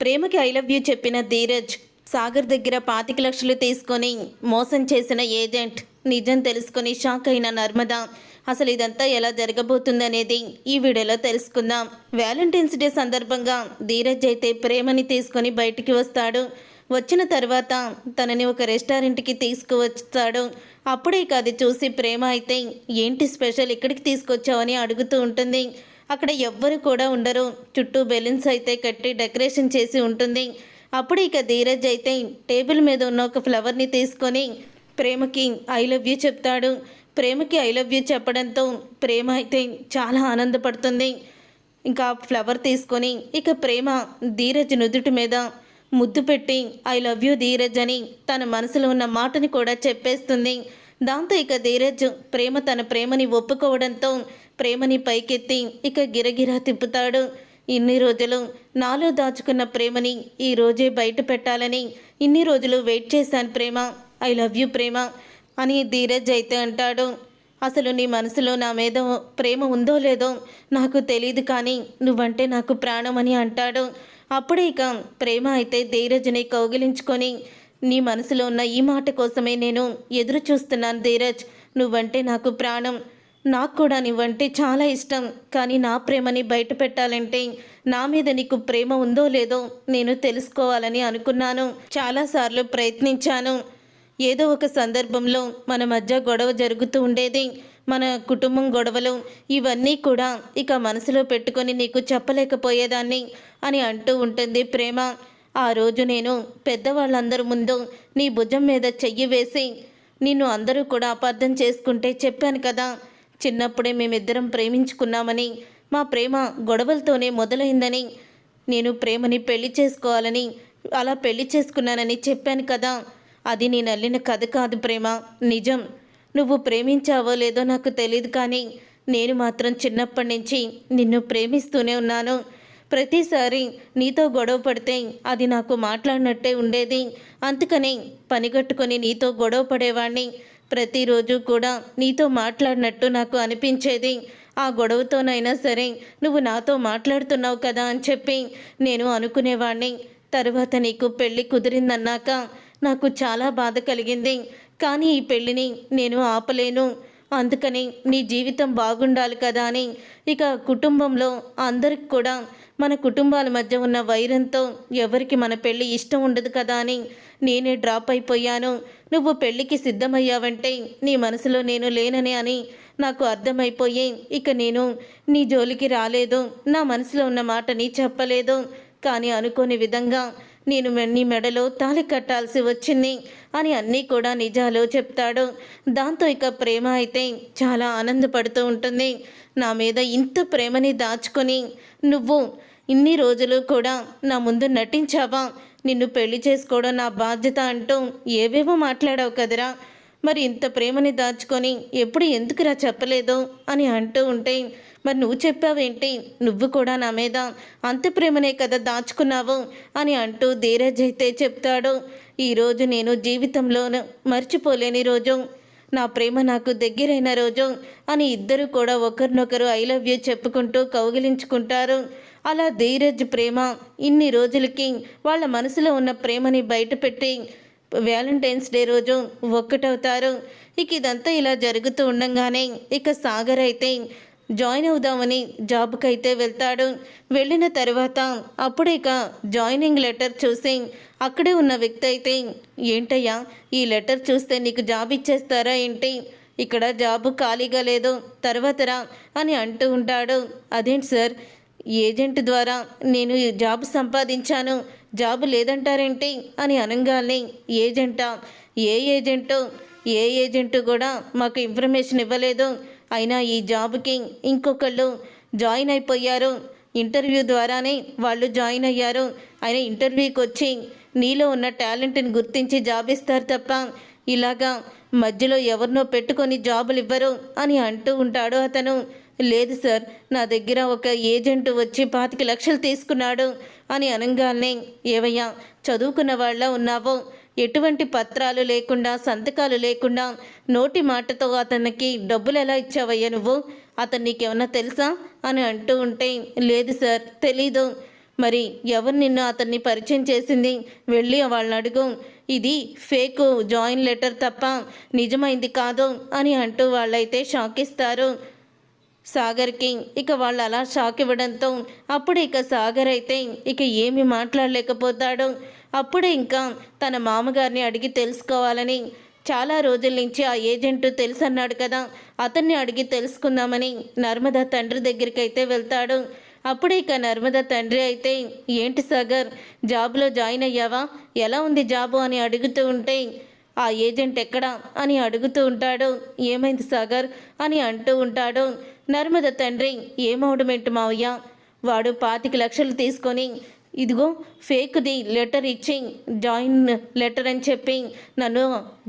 ప్రేమకి I love you చెప్పిన ధీరజ్ సాగర్ దగ్గర 25 లక్షలు తీసుకొని మోసం చేసిన ఏజెంట్ నిజం తెలుసుకొని షాక్ అయిన నర్మద. అసలు ఇదంతా ఎలా జరగబోతుందనేది ఈ వీడియోలో తెలుసుకుందాం. వ్యాలంటైన్స్ డే సందర్భంగా ధీరజ్ అయితే ప్రేమని తీసుకొని బయటికి వస్తాడు. వచ్చిన తర్వాత తనని ఒక రెస్టారెంట్కి తీసుకువస్తాడు. అప్పుడే అది చూసి ప్రేమ అయితే ఏంటి స్పెషల్ ఇక్కడికి తీసుకొచ్చావని అడుగుతూ ఉంటుంది. అక్కడ ఎవ్వరు కూడా ఉండరు. చుట్టూ బెలూన్స్ అయితే కట్టి డెకరేషన్ చేసి ఉంటుంది. అప్పుడు ధీరజ్ అయితే టేబుల్ మీద ఉన్న ఒక ఫ్లవర్ని తీసుకొని ప్రేమకి ఐ లవ్ యూ చెప్తాడు. ప్రేమకి ఐ లవ్ యూ చెప్పడంతో ప్రేమ అయితే చాలా ఆనందపడుతుంది. ఇంకా ఫ్లవర్ తీసుకొని ప్రేమ ధీరజ్ నుదుటి మీద ముద్దు పెట్టి ఐ లవ్ యూ ధీరజ్ అని తన మనసులో ఉన్న మాటని కూడా చెప్పేస్తుంది. దాంతో ధీరజ్ ప్రేమ తన ప్రేమని ఒప్పుకోవడంతో ప్రేమని పైకెత్తి గిరగిరా తిప్పుతాడు. ఇన్ని రోజులు నాలో దాచుకున్న ప్రేమని ఈరోజే బయట పెట్టాలని ఇన్ని రోజులు వెయిట్ చేశాను ప్రేమ, ఐ లవ్ యూ ప్రేమ అని ధీరజ్ అయితే అంటాడు. అసలు నీ మనసులో నా మీద ప్రేమ ఉందో లేదో నాకు తెలియదు, కానీ నువ్వంటే నాకు ప్రాణం అని అంటాడు. అప్పుడే ప్రేమ అయితే ధీరజ్ని కౌగిలించుకొని నీ మనసులో ఉన్న ఈ మాట కోసమే నేను ఎదురు చూస్తున్నాను ధీరజ్, నువ్వంటే నాకు ప్రాణం, నాకు కూడా నువ్వంటే చాలా ఇష్టం, కానీ నా ప్రేమని బయట పెట్టాలంటే నా మీద నీకు ప్రేమ ఉందో లేదో నేను తెలుసుకోవాలని అనుకున్నాను. చాలాసార్లు ప్రయత్నించాను. ఏదో ఒక సందర్భంలో మన మధ్య గొడవ జరుగుతూ ఉండేది. మన కుటుంబం గొడవలు ఇవన్నీ కూడా మనసులో పెట్టుకొని నీకు చెప్పలేకపోయేదాన్ని అని అంటూ ఉంటుంది ప్రేమ. ఆ రోజు నేను పెద్దవాళ్ళందరి ముందు నీ భుజం మీద చెయ్యి వేసి నిన్ను అందరూ కూడా అపార్థం చేసుకుంటే చెప్పాను కదా, చిన్నప్పుడే మేమిద్దరం ప్రేమించుకున్నామని, మా ప్రేమ గొడవలతోనే మొదలైందని, నేను ప్రేమని పెళ్లి చేసుకోవాలని అలా పెళ్లి చేసుకున్నానని చెప్పాను కదా. అది నేను అల్లిన కథ కాదు ప్రేమ, నిజం. నువ్వు ప్రేమించావో లేదో నాకు తెలియదు, కానీ నేను మాత్రం చిన్నప్పటి నుంచి నిన్ను ప్రేమిస్తూనే ఉన్నాను. ప్రతిసారి నీతో గొడవ పడితే అది నాకు మాట్లాడినట్టే ఉండేది. అందుకని పనిగట్టుకొని నీతో గొడవ పడేవాడిని. ప్రతిరోజు కూడా నీతో మాట్లాడినట్టు నాకు అనిపించేది. ఆ గొడవతోనైనా సరే నువ్వు నాతో మాట్లాడుతున్నావు కదా అని చెప్పి నేను అనుకునేవాడిని. తర్వాత నీకు పెళ్ళి కుదిరిందన్నాక నాకు చాలా బాధ కలిగింది, కానీ ఈ పెళ్ళిని నేను ఆపలేను. అందుకని నీ జీవితం బాగుండాలి కదా అని కుటుంబంలో అందరికి కూడా మన కుటుంబాల మధ్య ఉన్న వైరంతో ఎవరికి మన పెళ్ళి ఇష్టం ఉండదు కదా అని నేనే డ్రాప్ అయిపోయాను. నువ్వు పెళ్ళికి సిద్ధమయ్యావంటే నీ మనసులో నేను లేనని అని నాకు అర్థమైపోయి నేను నీ జోలికి రాలేదు, నా మనసులో ఉన్న మాటని చెప్పలేదు. కానీ అనుకోని విధంగా నేను నీ మెడలో తాళి కట్టాల్సి వచ్చింది అని అన్నీ కూడా నిజాలు చెప్తాడు. దాంతో ప్రేమ అయితే చాలా ఆనందపడుతూ ఉంటుంది. నా మీద ఇంత ప్రేమని దాచుకొని నువ్వు ఇన్ని రోజులు కూడా నా ముందు నటించావా, నిన్ను పెళ్లి చేసుకోవడం నా బాధ్యత అంటూ ఏవేవో మాట్లాడావు కదరా, మరి ఇంత ప్రేమని దాచుకొని ఎప్పుడు ఎందుకురా చెప్పలేదు అని అంటూ ఉంటే, మరి నువ్వు చెప్పావేంటి, నువ్వు కూడా నా మీద అంత ప్రేమనే కదా దాచుకున్నావు అని అంటూ ధీరజ్ అయితే చెప్తాడు. ఈరోజు నేను జీవితంలోనూ మర్చిపోలేని రోజు, నా ప్రేమ నాకు దగ్గరైన రోజు అని ఇద్దరు కూడా ఒకరినొకరు ఐ లవ్ యూ చెప్పుకుంటూ కౌగిలించుకుంటారు. అలా ధీరజ్ ప్రేమ ఇన్ని రోజులకి వాళ్ళ మనసులో ఉన్న ప్రేమని బయటపెట్టి వ్యాలంటైన్స్ డే రోజు ఒక్కటవుతారు. ఇదంతా ఇలా జరుగుతూ ఉండగానే సాగర్ అయితే జాయిన్ అవుదామని జాబ్కి అయితే వెళ్తాడు. వెళ్ళిన తర్వాత అప్పుడు జాయినింగ్ లెటర్ చూసి అక్కడే ఉన్న వ్యక్తి అయితే, ఏంటయ్యా ఈ లెటర్ చూస్తే నీకు జాబ్ ఇచ్చేస్తారా ఏంటి, ఇక్కడ జాబు ఖాళీగా లేదు, తర్వాత రా అని అంటూ ఉంటాడు. అదేంటి సార్, ఏజెంట్ ద్వారా నేను జాబ్ సంపాదించాను, జాబు లేదంటారేంటి అని అనగానే, ఏజెంటా, ఏ ఏజెంటు కూడా మాకు ఇన్ఫర్మేషన్ ఇవ్వలేదు, అయినా ఈ జాబ్కి ఇంకొకళ్ళు జాయిన్ అయిపోయారు, ఇంటర్వ్యూ ద్వారానే వాళ్ళు జాయిన్ అయ్యారు, అయినా ఇంటర్వ్యూకి వచ్చి నీలో ఉన్న టాలెంట్ని గుర్తించి జాబ్ ఇస్తారు తప్ప ఇలాగా మధ్యలో ఎవరినో పెట్టుకొని జాబులు ఇవ్వరు అని అంటూ ఉంటాడు అతను. లేదు సార్, నా దగ్గర ఒక ఏజెంట్ వచ్చి 25 లక్షలు తీసుకున్నాడు అని అనగానే, ఏవయ్యా చదువుకున్న వాళ్ళ ఉన్నావో, ఎటువంటి పత్రాలు లేకుండా సంతకాలు లేకుండా నోటి మాటతో అతనికి డబ్బులు ఎలా ఇచ్చావయ్యా నువ్వు, అతను నీకేమన్నా తెలుసా అని అంటూ ఉంటే, లేదు సార్ తెలీదు, మరి ఎవరు నిన్ను అతన్ని పరిచయం చేసింది? వెళ్ళి వాళ్ళని అడుగు. ఇది ఫేక్ జాయిన్ లెటర్ తప్ప నిజమైంది కాదు అని అంటూ వాళ్ళైతే షాక్ ఇస్తారు సాగర్కి. ఇక వాళ్ళు అలా షాక్ ఇవ్వడంతో అప్పుడు ఇక సాగర్ అయితే ఇక ఏమి మాట్లాడలేకపోతాడు. అప్పుడే ఇంకా తన మామగారిని అడిగి తెలుసుకోవాలని, చాలా రోజుల నుంచి ఆ ఏజెంట్ తెలుసు అన్నాడు కదా, అతన్ని అడిగి తెలుసుకుందామని నర్మద తండ్రి దగ్గరికి అయితే వెళ్తాడు. అప్పుడే ఇక నర్మద తండ్రి అయితే, ఏంటి సాగర్, జాబ్లో జాయిన్ అయ్యావా, ఎలా ఉంది జాబు అని అడుగుతూ ఉంటే, ఆ ఏజెంట్ ఎక్కడా అని అడుగుతూ ఉంటాడు. ఏమైంది సాగర్ అని అంటూ ఉంటాడు. నర్మద తండ్రి, ఏమవడమేంటి మావయ్య, వాడు 25 లక్షలు తీసుకొని ఇదిగో ఫేక్ది లెటర్ ఇచ్చి జాయిన్ లెటర్ అని చెప్పి నన్ను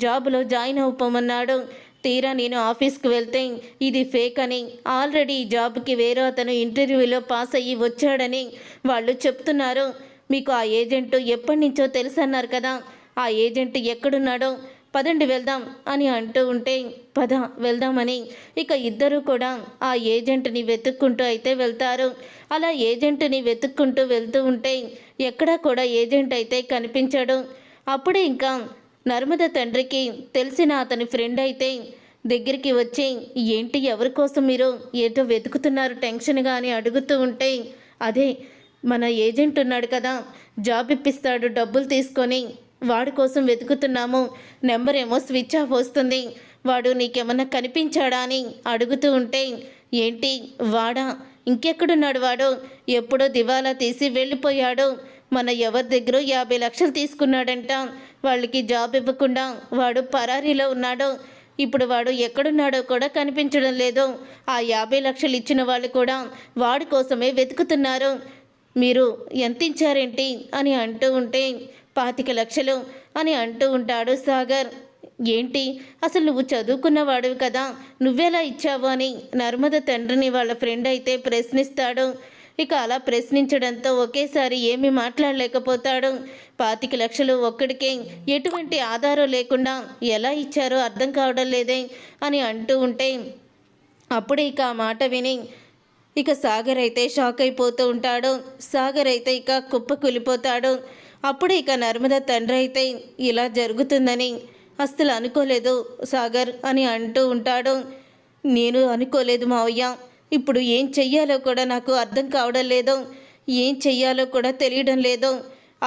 జాబులో జాయిన్ అవ్వమన్నాడు. తీరా నేను ఆఫీస్కి వెళ్తే ఇది ఫేక్ అని, ఆల్రెడీ ఈ జాబ్కి వేరే అతను ఇంటర్వ్యూలో పాస్ అయ్యి వచ్చాడని వాళ్ళు చెప్తున్నారు. మీకు ఆ ఏజెంట్ ఎప్పటి నుంచో తెలుసు అన్నారు కదా, ఆ ఏజెంట్ ఎక్కడున్నాడో పదండి వెళ్దాం అని అంటూ ఉంటే, పద వెళ్దామని ఇక ఇద్దరూ కూడా ఆ ఏజెంట్ని వెతుక్కుంటూ అయితే వెళ్తారు. అలా ఏజెంట్ని వెతుక్కుంటూ వెళ్తూ ఉంటే ఎక్కడా కూడా ఏజెంట్ అయితే కనిపించాడు. అప్పుడే ఇంకా నర్మద తండ్రికి తెలిసిన అతని ఫ్రెండ్ అయితే దగ్గరికి వచ్చి, ఏంటి ఎవరి కోసం మీరు ఏదో వెతుకుతున్నారు టెన్షన్గా అని అడుగుతూ ఉంటే, అదే మన ఏజెంట్ ఉన్నాడు కదా, జాబ్ ఇప్పిస్తాడు డబ్బులు తీసుకొని, వాడి కోసం వెతుకుతున్నాము, నెంబర్ ఏమో స్విచ్ ఆఫ్ వస్తుంది, వాడు నీకేమన్నా కనిపించాడా అని అడుగుతూ ఉంటే, ఏంటి వాడా, ఇంకెక్కడున్నాడు వాడు, ఎప్పుడో దివాలా తీసి వెళ్ళిపోయాడు, మన ఎవరి దగ్గర 50 లక్షలు తీసుకున్నాడంట, వాళ్ళకి జాబ్ ఇవ్వకుండా వాడు పరారీలో ఉన్నాడు, ఇప్పుడు వాడు ఎక్కడున్నాడో కూడా కనిపించడం లేదు, ఆ 50 లక్షలు ఇచ్చిన వాళ్ళు కూడా వాడి కోసమే వెతుకుతున్నారు, మీరు ఎంత ఇచ్చారేంటి అని అంటూ ఉంటే, 25 లక్షలు అని అంటూ ఉంటాడు సాగర్. ఏంటి అసలు నువ్వు చదువుకున్నవాడివి కదా, నువ్వెలా ఇచ్చావు అని నర్మద తండ్రిని వాళ్ళ ఫ్రెండ్ అయితే ప్రశ్నిస్తాడు. ఇక అలా ప్రశ్నించడంతో ఒకేసారి ఏమీ మాట్లాడలేకపోతాడు. 25 లక్షలు ఒక్కడికే ఎటువంటి ఆధారం లేకుండా ఎలా ఇచ్చారో అర్థం కావడం లేదే అని అంటూ ఉంటే, అప్పుడే ఇక ఆ మాట విని ఇక సాగర్ అయితే షాక్ అయిపోతూ ఉంటాడు. సాగర్ అయితే ఇక కుప్ప కూలిపోతాడు. అప్పుడు ఇక నర్మద తండ్రి అయితే, ఇలా జరుగుతుందని అస్సలు అనుకోలేదు సాగర్ అని అంటూ ఉంటాడు. నేను అనుకోలేదు మావయ్య, ఇప్పుడు ఏం చెయ్యాలో కూడా నాకు అర్థం కావడం లేదు, ఏం చెయ్యాలో కూడా తెలియడం లేదు,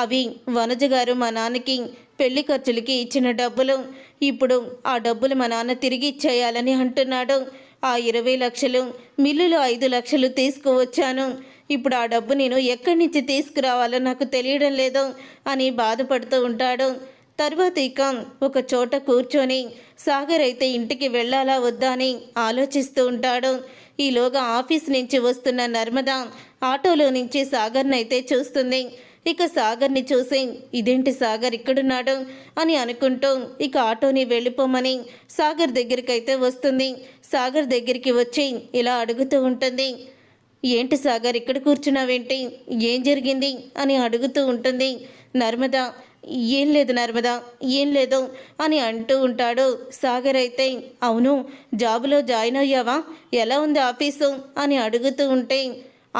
అవి వనజ గారు మా నాన్నకి పెళ్లి ఖర్చులకి ఇచ్చిన డబ్బులు, ఇప్పుడు ఆ డబ్బులు మా నాన్న తిరిగి ఇచ్చేయాలని అంటున్నాడు, ఆ 20 లక్షలు మిల్లులో 5 లక్షలు తీసుకువచ్చాను, ఇప్పుడు ఆ డబ్బు నేను ఎక్కడి నుంచి తీసుకురావాలో నాకు తెలియడం లేదు అని బాధపడుతూ ఉంటాడు. తర్వాత ఇక ఒక చోట కూర్చొని సాగర్ అయితే ఇంటికి వెళ్ళాలా వద్దా అని ఆలోచిస్తూ ఉంటాడు. ఈలోగా ఆఫీస్ నుంచి వస్తున్న నర్మద ఆటోలో నుంచి సాగర్ని అయితే చూస్తుంది. ఇక సాగర్ని చూసి, ఇదేంటి సాగర్ ఇక్కడున్నాడు అని అనుకుంటూ ఇక ఆటోని వెళ్ళిపోమని సాగర్ దగ్గరికైతే వస్తుంది. సాగర్ దగ్గరికి వచ్చి ఇలా అడుగుతూ ఉంటుంది, ఏంటి సాగర్ ఇక్కడ కూర్చున్నావేంటి, ఏం జరిగింది అని అడుగుతూ ఉంటుంది. నర్మద, ఏం లేదు నర్మద, ఏం లేదు అని అంటూ ఉంటాడు. సాగర్ అయితే, అవును జాబులో జాయిన్ అయ్యావా, ఎలా ఉంది ఆఫీసు అని అడుగుతూ ఉంటే,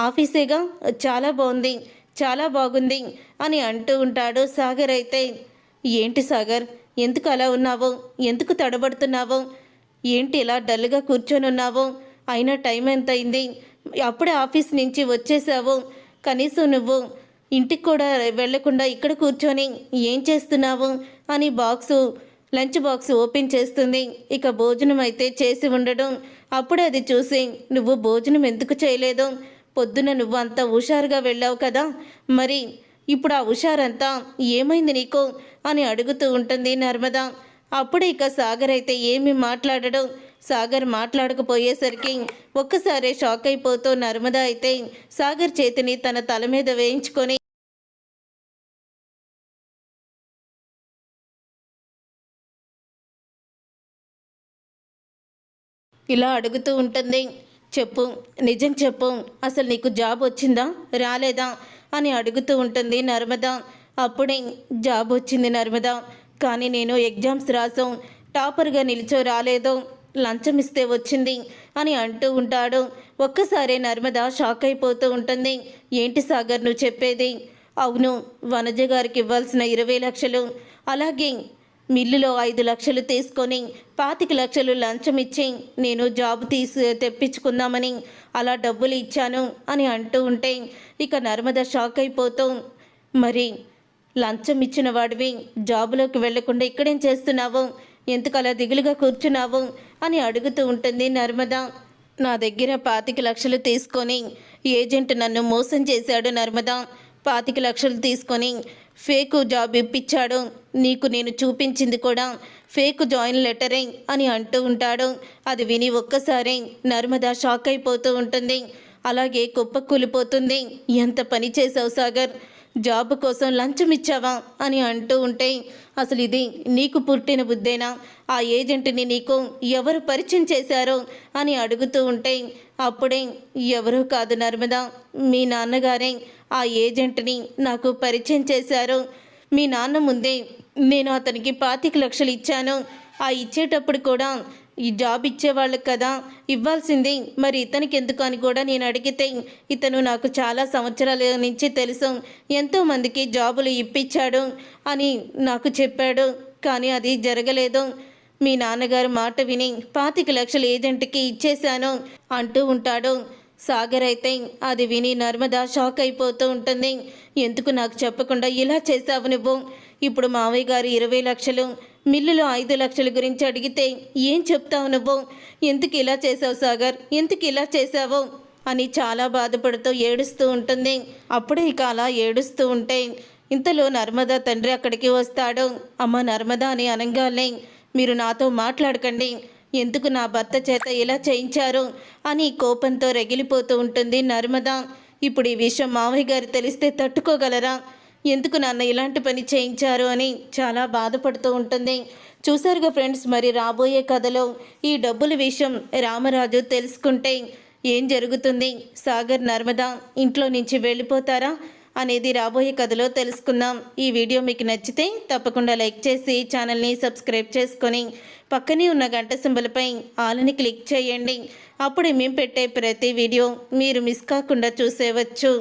ఆఫీసేగా, చాలా బాగుంది, చాలా బాగుంది అని అంటూ ఉంటాడు. సాగర్ అయితే, ఏంటి సాగర్ ఎందుకు అలా ఉన్నావు, ఎందుకు తడబడుతున్నావు, ఏంటి ఇలా డల్గా కూర్చొని ఉన్నావు, అయినా టైం ఎంత అయింది, అప్పుడే ఆఫీస్ నుంచి వచ్చేసావు, కనీసం నువ్వు ఇంటికి కూడా వెళ్లకుండా ఇక్కడ కూర్చొని ఏం చేస్తున్నావు అని లంచ్ బాక్స్ ఓపెన్ చేస్తుంది. ఇక భోజనం అయితే చేసి ఉండడం. అప్పుడే అది చూసి, నువ్వు భోజనం ఎందుకు చేయలేదు, పొద్దున నువ్వు అంత హుషారుగా వెళ్ళావు కదా, మరి ఇప్పుడు ఆ హుషారంతా ఏమైంది నీకు అని అడుగుతూ ఉంటుంది నర్మద. అప్పుడే ఇక సాగర్ అయితే ఏమీ మాట్లాడడం. సాగర్ మాట్లాడకపోయేసరికి ఒక్కసారే షాక్ అయిపోతూ నర్మద అయితే సాగర్ చేతిని తన తల మీద వేయించుకొని ఇలా అడుగుతూ ఉంటుంది, చెప్పు, నిజం చెప్పు, అసలు నీకు జాబ్ వచ్చిందా రాలేదా అని అడుగుతూ ఉంటుంది నర్మద. అప్పుడే, జాబ్ వచ్చింది నర్మద, కానీ నేను ఎగ్జామ్స్ రాసాం, టాపర్గా నిలిచో రాలేదు, లంచం ఇస్తే వచ్చింది అని అంటూ ఉంటాడు. ఒక్కసారే నర్మద షాక్ అయిపోతూ ఉంటుంది. ఏంటి సాగర్ నువ్వు చెప్పేది? అవును, వనజ గారికి ఇవ్వాల్సిన 20 లక్షలు, అలాగే మిల్లులో 5 లక్షలు తీసుకొని 25 లక్షలు లంచం ఇచ్చి నేను జాబ్ తెప్పించుకుందామని అలా డబ్బులు ఇచ్చాను అని అంటూ ఉంటే ఇక నర్మద షాక్ అయిపోతూ, మరి లంచం ఇచ్చిన వాడివి జాబులోకి వెళ్లకుండా ఇక్కడేం చేస్తున్నావు? ఎందుకు అలా దిగులుగా కూర్చున్నావు అని అడుగుతూ ఉంటుంది నర్మద. నా దగ్గర 25 లక్షలు తీసుకొని ఏజెంట్ నన్ను మోసం చేశాడు నర్మద. 25 లక్షలు తీసుకొని ఫేక్ జాబ్ ఇప్పించాడు. నీకు నేను చూపించింది కూడా ఫేక్ జాయిన్ లెటరే అని అంటూ ఉంటాడు. అది విని ఒక్కసారి నర్మద షాక్ అయిపోతూ ఉంటుంది. అలాగే కుప్పకూలిపోతుంది. ఎంత పని చేసావు సాగర్, జాబ్ కోసం లంచం ఇచ్చావా అని అంటూ ఉంటే అసలు ఇది నీకు పుట్టిన బుద్ధేనా? ఆ ఏజెంట్ని నీకు ఎవరు పరిచయం చేశారో అని అడుగుతూ ఉంటే అప్పుడే ఎవరూ కాదు నర్మద, మీ నాన్నగారే ఆ ఏజెంట్ని నాకు పరిచయం చేశారు. మీ నాన్న ముందే నేను అతనికి 25 లక్షలు ఇచ్చాను. ఆ ఇచ్చేటప్పుడు కూడా ఈ జాబ్ ఇచ్చేవాళ్ళు కదా ఇవ్వాల్సింది, మరి ఇతనికి ఎందుకు అని కూడా నేను అడిగితే ఇతను నాకు చాలా సంవత్సరాల నుంచి తెలుసు, ఎంతోమందికి జాబులు ఇప్పించాడు అని నాకు చెప్పాడు. కానీ అది జరగలేదు. మీ నాన్నగారు మాట విని 25 లక్షలు ఏజెంట్కి ఇచ్చేశాను అంటూ ఉంటాడు. సాగర్ అయితే అది విని నర్మద షాక్ అయిపోతూ ఉంటుంది. ఎందుకు నాకు చెప్పకుండా ఇలా చేశావు నువ్వు? ఇప్పుడు మావయ్య గారు 20 లక్షలు, మిల్లులో 5 లక్షల గురించి అడిగితే ఏం చెప్తావు నువ్వు? ఎందుకు ఇలా చేసావు సాగర్, ఎందుకు ఇలా చేసావు అని చాలా బాధపడుతూ ఏడుస్తూ ఉంటుంది. అప్పుడే ఇక అలా ఏడుస్తూ ఉంటే ఇంతలో నర్మద తండ్రి అక్కడికి వస్తాడు. అమ్మ నర్మద అని అనగానే, మీరు నాతో మాట్లాడకండి, ఎందుకు నా భర్త చేత ఇలా చేయించారు అని కోపంతో రగిలిపోతూ ఉంటుంది నర్మద. ఇప్పుడు ఈ విషయం మావయ్య గారు తెలిస్తే తట్టుకోగలరా? ఎందుకు నాన్న ఇలాంటి పని చేయించారు అని చాలా బాధపడుతూ ఉంటుంది. చూసారుగా ఫ్రెండ్స్, మరి రాబోయే కథలో ఈ డబ్బుల విషయం రామరాజు తెలుసుకుంటే ఏం జరుగుతుంది? సాగర్ నర్మద ఇంట్లో నుంచి వెళ్ళిపోతారా అనేది రాబోయే కథలో తెలుసుకుందాం. ఈ వీడియో మీకు నచ్చితే తప్పకుండా లైక్ చేసి ఛానల్ని సబ్స్క్రైబ్ చేసుకొని పక్కనే ఉన్న గంట సింబల్పై ఆల్ని క్లిక్ చేయండి. అప్పుడే మేము పెట్టే ప్రతి వీడియో మీరు మిస్ కాకుండా చూసేవచ్చు.